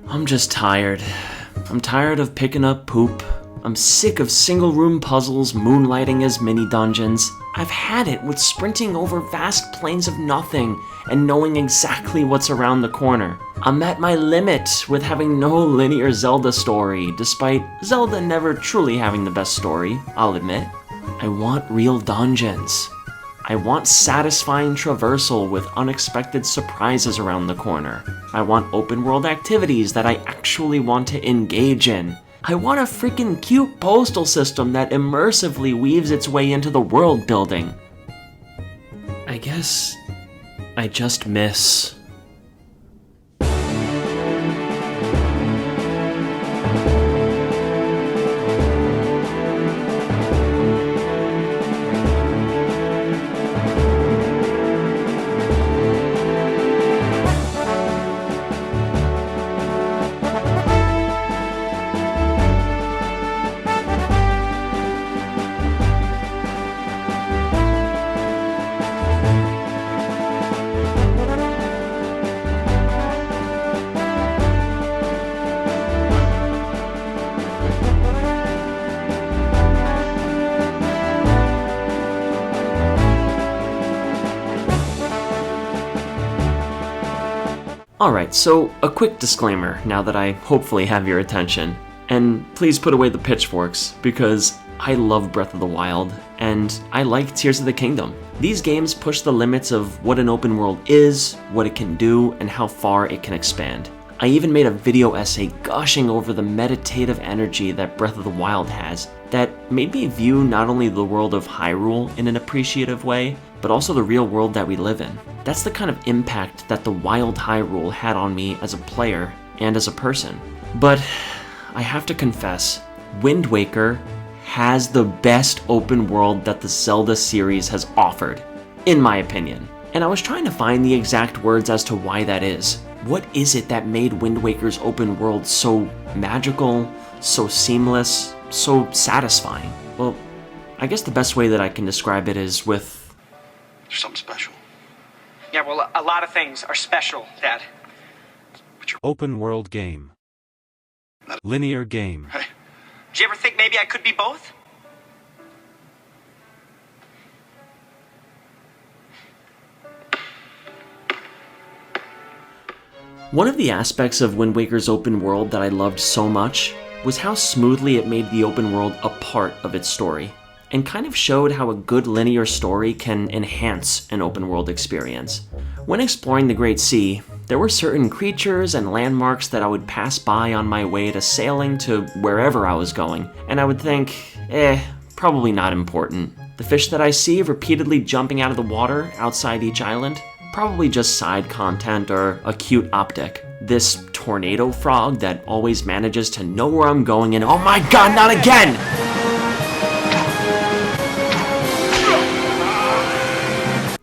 I'm just tired. I'm tired of picking up poop. I'm sick of single-room puzzles moonlighting as mini-dungeons. I've had it with sprinting over vast plains of nothing and knowing exactly what's around the corner. I'm at my limit with having no linear Zelda story, despite Zelda never truly having the best story, I'll admit. I want real dungeons. I want satisfying traversal with unexpected surprises around the corner. I want open-world activities that I actually want to engage in. I want a freaking cute postal system that immersively weaves its way into the world building. I guess I just miss. Alright, so a quick disclaimer now that I hopefully have your attention. And please put away the pitchforks, because I love Breath of the Wild, and I like Tears of the Kingdom. These games push the limits of what an open world is, what it can do, and how far it can expand. I even made a video essay gushing over the meditative energy that Breath of the Wild has, that made me view not only the world of Hyrule in an appreciative way, but also the real world that we live in. That's the kind of impact that the Wild Hyrule had on me as a player and as a person. But I have to confess, Wind Waker has the best open world that the Zelda series has offered, in my opinion. And I was trying to find the exact words as to why that is. What is it that made Wind Waker's open world so magical, so seamless, so satisfying? Well, I guess the best way that I can describe it is with... There's something special. Yeah, well, a lot of things are special, Dad. Open world game. Linear game. Hey. Did you ever think maybe I could be both? One of the aspects of Wind Waker's open world that I loved so much was how smoothly it made the open world a part of its story, and kind of showed how a good linear story can enhance an open world experience. When exploring the Great Sea, there were certain creatures and landmarks that I would pass by on my way to sailing to wherever I was going, and I would think, probably not important. The fish that I see repeatedly jumping out of the water outside each island, probably just side content or a cute optic. This tornado frog that always manages to know where I'm going and oh my god, not again!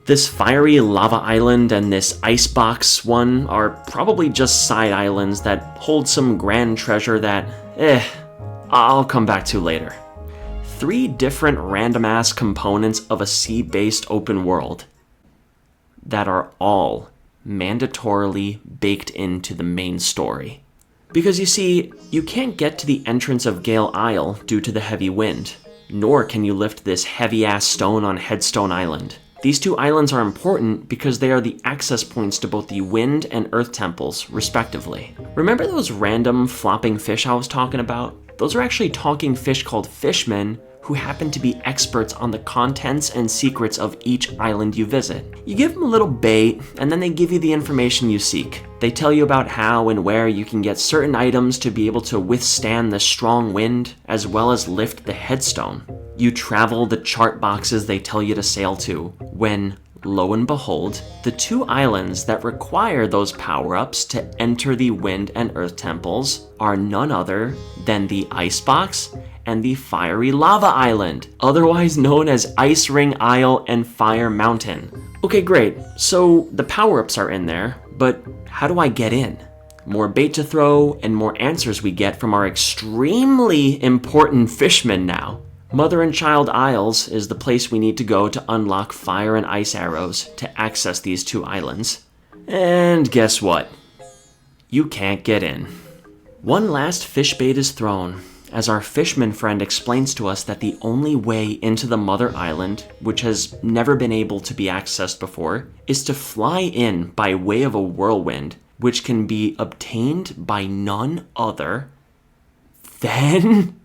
This fiery lava island and this icebox one are probably just side islands that hold some grand treasure that, I'll come back to later. 3 different random-ass components of a sea-based open world that are all mandatorily baked into the main story. Because you see, you can't get to the entrance of Gale Isle due to the heavy wind, nor can you lift this heavy-ass stone on Headstone Island. These 2 islands are important because they are the access points to both the Wind and Earth temples, respectively. Remember those random flopping fish I was talking about? Those are actually talking fish called fishmen who happen to be experts on the contents and secrets of each island you visit. You give them a little bait, and then they give you the information you seek. They tell you about how and where you can get certain items to be able to withstand the strong wind, as well as lift the headstone. You travel the chart boxes they tell you to sail to, when, lo and behold, the 2 islands that require those power-ups to enter the Wind and Earth temples are none other than the Icebox and the Fiery Lava Island, otherwise known as Ice Ring Isle and Fire Mountain. Okay, great, so the power-ups are in there, but how do I get in? More bait to throw, and more answers we get from our extremely important fishmen now. Mother and Child Isles is the place we need to go to unlock fire and ice arrows to access these 2 islands. And guess what? you can't get in. One last fish bait is thrown, as our fishman friend explains to us that the only way into the Mother Island, which has never been able to be accessed before, is to fly in by way of a whirlwind, which can be obtained by none other than...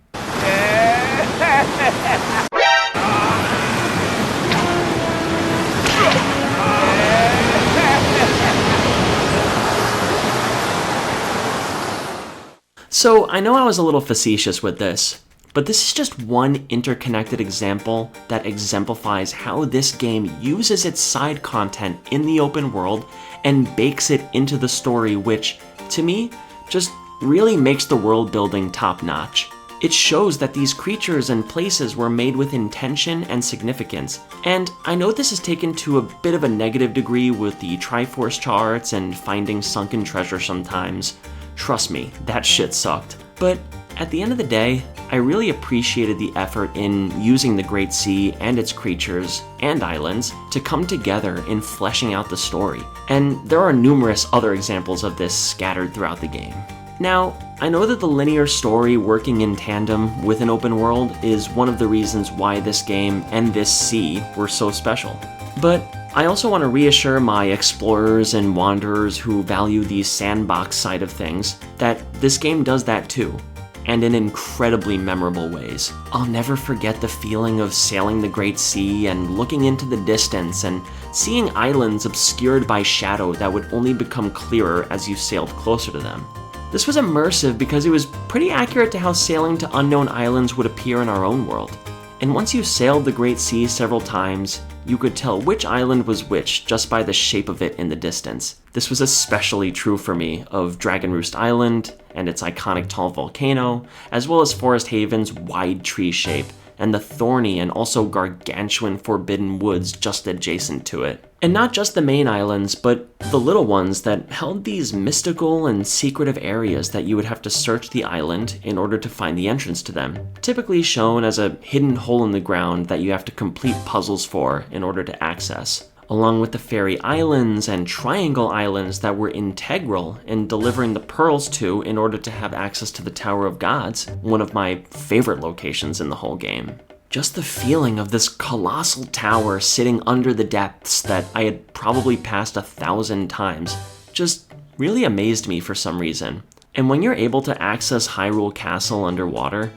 So I know I was a little facetious with this, but this is just one interconnected example that exemplifies how this game uses its side content in the open world and bakes it into the story, which, to me, just really makes the world building top-notch. It shows that these creatures and places were made with intention and significance, and I know this is taken to a bit of a negative degree with the Triforce charts and finding sunken treasure sometimes. Trust me, that shit sucked. But at the end of the day, I really appreciated the effort in using the Great Sea and its creatures and islands to come together in fleshing out the story. And there are numerous other examples of this scattered throughout the game. Now, I know that the linear story working in tandem with an open world is one of the reasons why this game and this sea were so special. But I also want to reassure my explorers and wanderers who value the sandbox side of things that this game does that too, and in incredibly memorable ways. I'll never forget the feeling of sailing the Great Sea and looking into the distance and seeing islands obscured by shadow that would only become clearer as you sailed closer to them. This was immersive because it was pretty accurate to how sailing to unknown islands would appear in our own world. And once you sailed the Great Sea several times, you could tell which island was which just by the shape of it in the distance. This was especially true for me of Dragon Roost Island and its iconic tall volcano, as well as Forest Haven's wide tree shape and the thorny and also gargantuan forbidden woods just adjacent to it. And not just the main islands, but the little ones that held these mystical and secretive areas that you would have to search the island in order to find the entrance to them, typically shown as a hidden hole in the ground that you have to complete puzzles for in order to access, along with the fairy islands and triangle islands that were integral in delivering the pearls to in order to have access to the Tower of Gods, one of my favorite locations in the whole game. Just the feeling of this colossal tower sitting under the depths that I had probably passed 1,000 times just really amazed me for some reason. And when you're able to access Hyrule Castle underwater,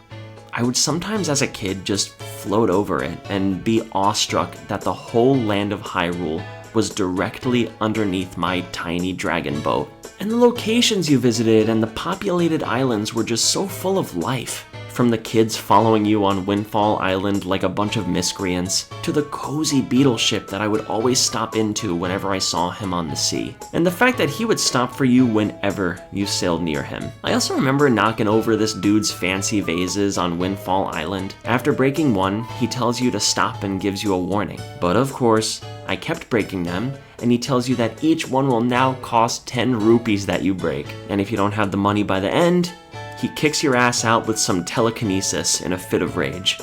I would sometimes as a kid just float over it and be awestruck that the whole land of Hyrule was directly underneath my tiny dragon boat. And the locations you visited and the populated islands were just so full of life. From the kids following you on Windfall Island like a bunch of miscreants, to the cozy beetle ship that I would always stop into whenever I saw him on the sea, and the fact that he would stop for you whenever you sailed near him. I also remember knocking over this dude's fancy vases on Windfall Island. After breaking one, he tells you to stop and gives you a warning. But of course, I kept breaking them, and he tells you that each one will now cost 10 rupees that you break, and if you don't have the money by the end, he kicks your ass out with some telekinesis in a fit of rage.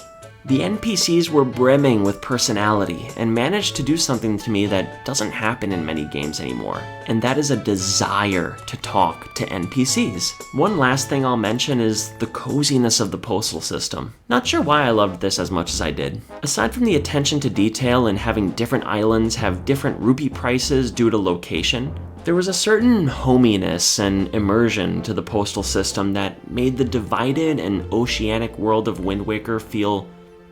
The NPCs were brimming with personality and managed to do something to me that doesn't happen in many games anymore, and that is a desire to talk to NPCs. One last thing I'll mention is the coziness of the postal system. Not sure why I loved this as much as I did. Aside from the attention to detail and having different islands have different rupee prices due to location, there was a certain hominess and immersion to the postal system that made the divided and oceanic world of Wind Waker feel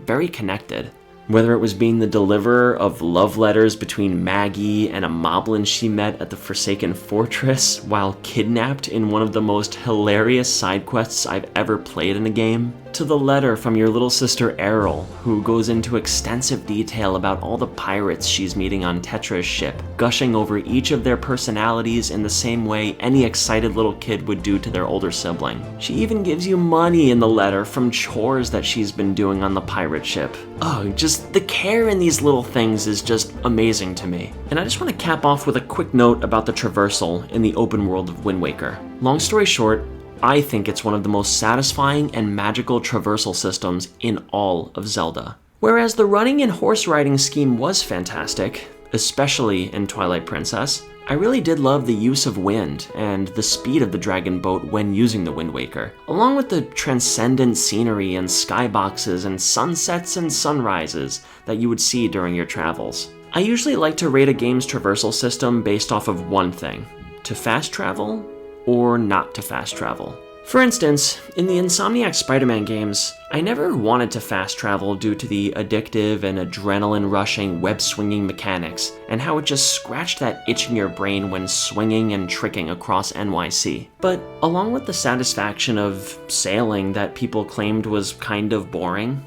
very connected. Whether it was being the deliverer of love letters between Maggie and a moblin she met at the Forsaken Fortress while kidnapped in one of the most hilarious side quests I've ever played in a game, to the letter from your little sister Aryll, who goes into extensive detail about all the pirates she's meeting on Tetra's ship, gushing over each of their personalities in the same way any excited little kid would do to their older sibling. She even gives you money in the letter from chores that she's been doing on the pirate ship. Oh, just the care in these little things is just amazing to me. And I just want to cap off with a quick note about the traversal in the open world of Wind Waker. Long story short, I think it's one of the most satisfying and magical traversal systems in all of Zelda. Whereas the running and horse riding scheme was fantastic, especially in Twilight Princess, I really did love the use of wind and the speed of the dragon boat when using the Wind Waker, along with the transcendent scenery and skyboxes and sunsets and sunrises that you would see during your travels. I usually like to rate a game's traversal system based off of one thing: to fast travel or not to fast travel. For instance, in the Insomniac Spider-Man games, I never wanted to fast travel due to the addictive and adrenaline-rushing web-swinging mechanics, and how it just scratched that itch in your brain when swinging and tricking across NYC. But along with the satisfaction of sailing that people claimed was kind of boring,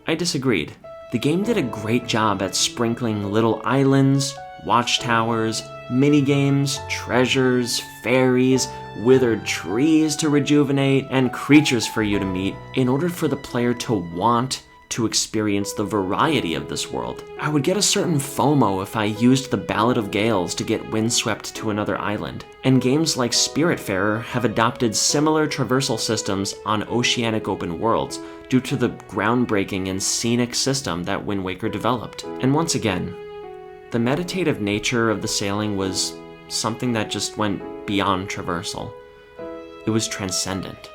I disagreed. The game did a great job at sprinkling little islands, watchtowers, minigames, treasures, fairies, withered trees to rejuvenate, and creatures for you to meet in order for the player to want to experience the variety of this world. I would get a certain FOMO if I used the Ballad of Gales to get windswept to another island, and games like Spiritfarer have adopted similar traversal systems on oceanic open worlds due to the groundbreaking and scenic system that Wind Waker developed. And once again, the meditative nature of the sailing was something that just went beyond traversal. It was transcendent.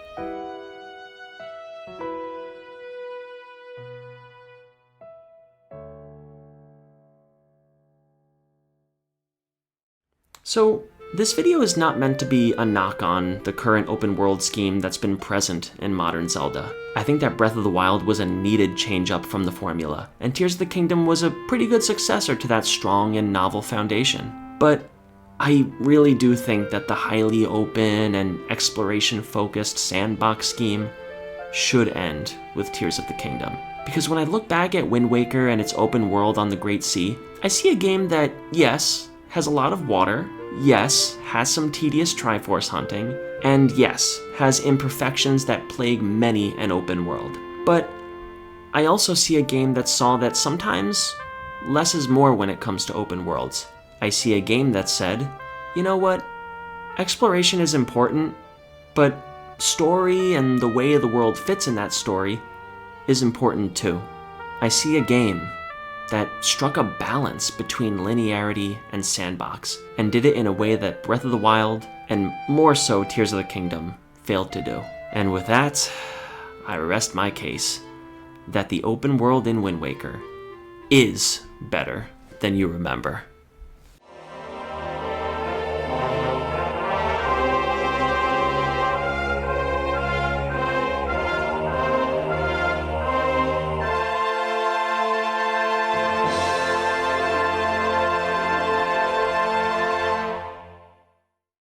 So, this video is not meant to be a knock on the current open world scheme that's been present in modern Zelda. I think that Breath of the Wild was a needed change up from the formula, and Tears of the Kingdom was a pretty good successor to that strong and novel foundation. But I really do think that the highly open and exploration-focused sandbox scheme should end with Tears of the Kingdom. Because when I look back at Wind Waker and its open world on the Great Sea, I see a game that, yes, has a lot of water, yes, has some tedious Triforce hunting, and yes, has imperfections that plague many an open world. But I also see a game that saw that sometimes less is more when it comes to open worlds. I see a game that said, you know what, exploration is important, but story and the way the world fits in that story is important too. I see a game that struck a balance between linearity and sandbox, and did it in a way that Breath of the Wild, and more so Tears of the Kingdom, failed to do. And with that, I rest my case that the open world in Wind Waker is better than you remember.